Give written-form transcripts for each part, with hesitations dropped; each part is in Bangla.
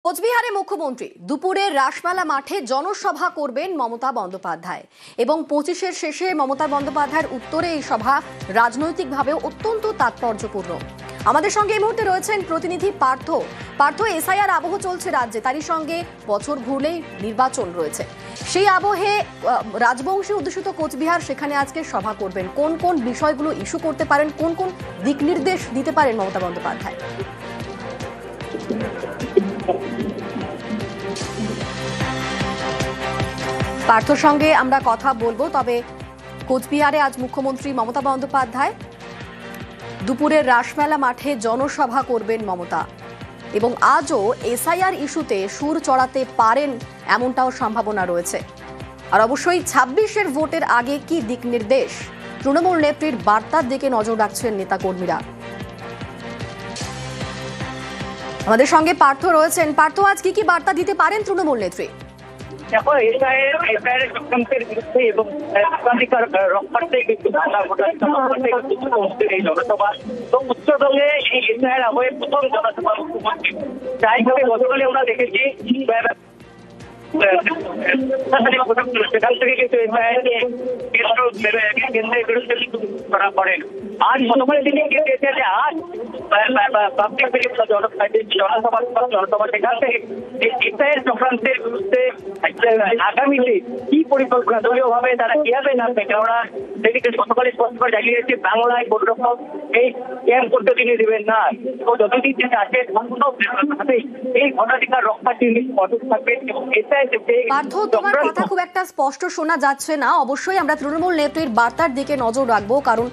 কোচবিহারে মুখ্যমন্ত্রী দুপুরে রাসমেলা মাঠে জনসভা করবেন মমতা বন্দ্যোপাধ্যায় এবং 25-এর শেষে মমতা বন্দ্যোপাধ্যায়ের উত্তরে এই সভা রাজনৈতিকভাবে অত্যন্ত তাৎপর্যপূর্ণ। আমাদের সঙ্গে এই মুহূর্তে রয়েছেন প্রতিনিধি পার্থ। এসআইআর আবহ চলছে রাজ্যে, তারই সঙ্গে বছর ঘুরলেই নির্বাচন রয়েছে। সেই আবহে রাজবংশী অধ্যুষিত কোচবিহার সেখানে আজকে সভা করবেন। কোন কোন বিষয়গুলো ইস্যু করতে পারেন, কোন কোন দিক নির্দেশ দিতে পারেন মমতা বন্দ্যোপাধ্যায়? পার্থর সঙ্গে আমরা কথা বলবো। তবে কোচবিহারে আজ মুখ্যমন্ত্রী মমতা বন্দ্যোপাধ্যায় দুপুরের রাসমেলা মাঠে জনসভা করবেন মমতা, এবং আজও এসআইআর ইস্যুতে সুর চড়াতে পারেন এমনটাও সম্ভাবনা রয়েছে। আর অবশ্যই 26-এর ভোটের আগে কি দিক নির্দেশ, তৃণমূল নেত্রীর বার্তার দিকে নজর রাখছেন নেতাকর্মীরা। আমাদের সঙ্গে পার্থ রয়েছেন। পার্থ, আজ কি কি বার্তা দিতে পারেন তৃণমূল নেত্রী? দেখো, এসআইআর চক্রান্তের বিরুদ্ধে এবং ভোটাধিকার রক্ষার্থে কিন্তু এই জনসভা তো উচ্চদলে এই এসআইআর আবহে প্রথম জনসভা মুখ্যমন্ত্রী। যাই হোক, গতকালে আমরা দেখেছি সেখান থেকে কিন্তু কেন্দ্রের বিরুদ্ধে করা করেন। আজ গতকালের দিনে কিন্তু আজ জনসভা সেখান থেকে এসআইআর চক্রান্তের বিরুদ্ধে আগামীতে কি পরিকল্পনা দলীয় ভাবে তারা কিভাবে নামবে, কেননা সেদিকে গতকালে স্পষ্ট করে জানিয়েছে বাংলায় কোন রকম এই ক্যাম্প করতে তিনি দেবেন না। তো যতদিন তিনি আছে এই ভোটাধিকার রক্ষার তিনি অটুট থাকবেন। এবং পার্থ, তোমার কথা খুব একটা স্পষ্ট শোনা যাচ্ছে না। অবশ্যই আমরা তৃণমূল নেত্রীর বার্তার দিকে নজর রাখবো, কারণ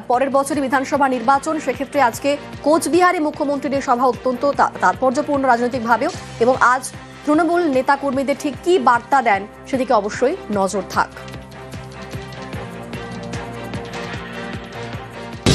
পরের বছরই বিধানসভা নির্বাচন। সেক্ষেত্রে আজকে কোচবিহারে মুখ্যমন্ত্রীর সভা অত্যন্ত তাৎপর্যপূর্ণ রাজনৈতিকভাবেও, এবং আজ তৃণমূল নেতাকর্মীদের ঠিক কি বার্তা দেন সেদিকে অবশ্যই নজর থাক।